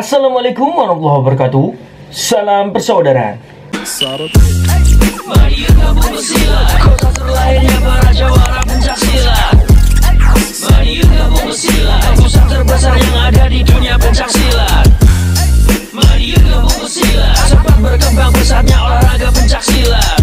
Assalamualaikum warahmatullahi wabarakatuh. Salam persaudaraan. Mari yuk gabung bersilat, kota terlahirnya para jawara pencak silat. Mari yuk gabung bersilat, pusat terbesar yang ada di dunia pencak silat. Mari yuk gabung bersilat, cepat berkembang pesatnya olahraga pencak silat.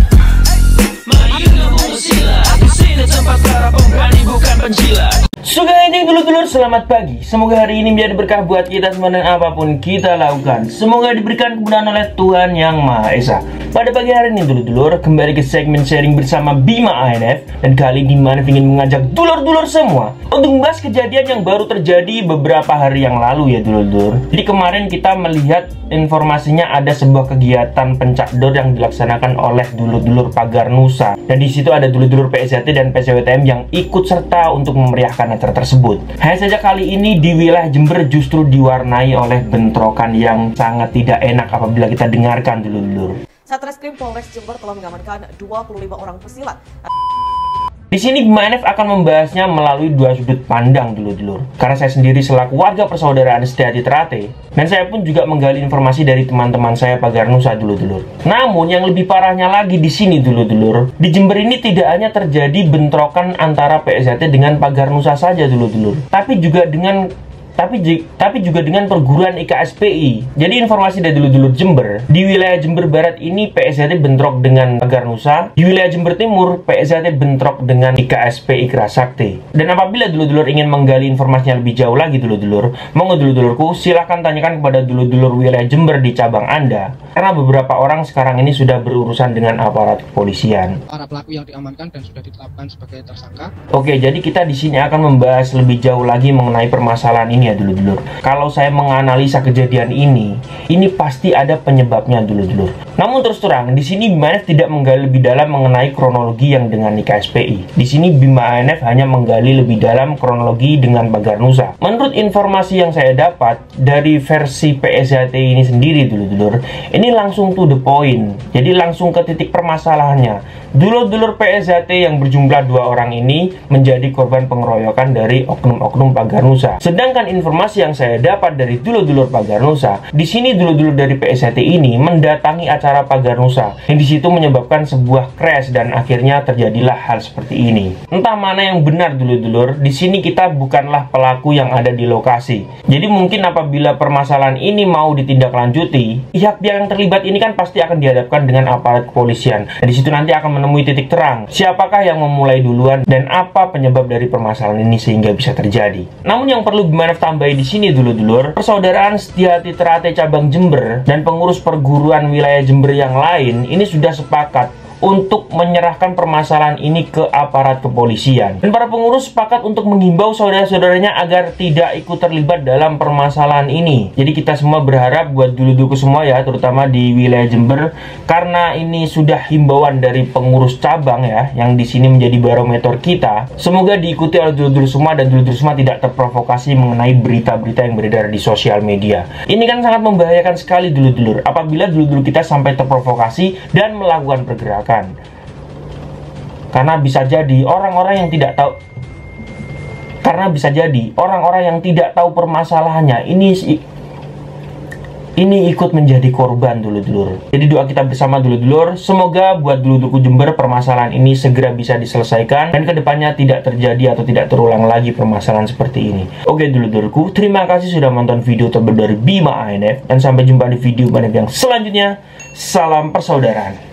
Mari yuk gabung bersilat, di sini tempat para pemberani bukan penjilat. Suka ini dulur-dulur, selamat pagi. Semoga hari ini menjadi berkah buat kita semua dan apapun kita lakukan. Semoga diberikan kemudahan oleh Tuhan Yang Maha Esa. Pada pagi hari ini dulur-dulur, kembali ke segmen sharing bersama Bima ANF. Dan kali ini Manef ingin mengajak dulur-dulur semua untuk membahas kejadian yang baru terjadi beberapa hari yang lalu ya dulur-dulur. Jadi kemarin kita melihat informasinya ada sebuah kegiatan pencakdor yang dilaksanakan oleh dulur-dulur Pagar Nusa. Dan di situ ada dulur-dulur PSJT dan PCWTM yang ikut serta untuk memeriahkan acara tersebut. Hanya saja kali ini di wilayah Jember justru diwarnai oleh bentrokan yang sangat tidak enak apabila kita dengarkan dulur-dulur. Satreskrim Polres Jember telah mengamankan 25 orang pesilat. Di sini Bima ANF akan membahasnya melalui dua sudut pandang dulur-dulur. Karena saya sendiri selaku warga persaudaraan Setiati Terate, dan saya pun juga menggali informasi dari teman-teman saya Pagar Nusa dulur-dulur. Namun yang lebih parahnya lagi di sini dulur-dulur, di Jember ini tidak hanya terjadi bentrokan antara PSJT dengan Pagar Nusa saja dulur-dulur, tapi juga dengan perguruan IKSPI. Jadi informasi dari dulur-dulur Jember, di wilayah Jember Barat ini PSJT bentrok dengan Pagar Nusa, di wilayah Jember Timur PSJT bentrok dengan IKSPI Kerasakti. Dan apabila dulur-dulur ingin menggali informasinya lebih jauh lagi dulur-dulur, monggo dulur-dulurku silahkan tanyakan kepada dulur-dulur wilayah Jember di cabang Anda, karena beberapa orang sekarang ini sudah berurusan dengan aparat kepolisian. Para pelaku yang diamankan dan sudah ditetapkan sebagai tersangka. Oke, jadi kita di sini akan membahas lebih jauh lagi mengenai permasalahan ini ya dulur-dulur. Kalau saya menganalisa kejadian ini pasti ada penyebabnya dulur-dulur. Namun terus terang, di sini Bima ANF tidak menggali lebih dalam mengenai kronologi yang dengan IKSPI. Di sini Bima ANF hanya menggali lebih dalam kronologi dengan Pagar Nusa. Menurut informasi yang saya dapat dari versi PSJT ini sendiri dulur-dulur, ini langsung to the point. Jadi langsung ke titik permasalahannya. Dulur-dulur PSJT yang berjumlah 2 orang ini menjadi korban pengeroyokan dari oknum-oknum Pagar Nusa. Sedangkan informasi yang saya dapat dari dulur-dulur Pagar Nusa, di sini dulur-dulur dari PSJT ini mendatangi acara Pagar Nusa, yang di situ menyebabkan sebuah crash dan akhirnya terjadilah hal seperti ini. Entah mana yang benar dulur-dulur, di sini kita bukanlah pelaku yang ada di lokasi. Jadi mungkin apabila permasalahan ini mau ditindaklanjuti, pihak-pihak yang terlibat ini kan pasti akan dihadapkan dengan aparat kepolisian. Dan di situ nanti akan menemui titik terang siapakah yang memulai duluan dan apa penyebab dari permasalahan ini sehingga bisa terjadi. Namun yang perlu Bima ANF tambahi di sini dulur-dulur, persaudaraan Setiati Terate cabang Jember dan pengurus perguruan wilayah Jember yang lain ini sudah sepakat untuk menyerahkan permasalahan ini ke aparat kepolisian. Dan para pengurus sepakat untuk menghimbau saudara-saudaranya agar tidak ikut terlibat dalam permasalahan ini. Jadi kita semua berharap buat dulur-dulurku semua ya, terutama di wilayah Jember, karena ini sudah himbauan dari pengurus cabang ya, yang di sini menjadi barometer kita. Semoga diikuti oleh dulur-dulur semua dan dulur-dulur semua tidak terprovokasi mengenai berita-berita yang beredar di sosial media. Ini kan sangat membahayakan sekali dulur-dulur apabila dulur-dulur kita sampai terprovokasi dan melakukan pergerakan. Karena bisa jadi orang-orang yang tidak tahu permasalahannya ini ikut menjadi korban dulur-dulur. Jadi doa kita bersama dulur-dulur, semoga buat dulur-dulurku Jember permasalahan ini segera bisa diselesaikan dan kedepannya tidak terjadi atau tidak terulang lagi permasalahan seperti ini. Oke dulur-dulurku, terima kasih sudah menonton video terbaru dari Bima ANF, dan sampai jumpa di video ANF yang selanjutnya. Salam persaudaraan.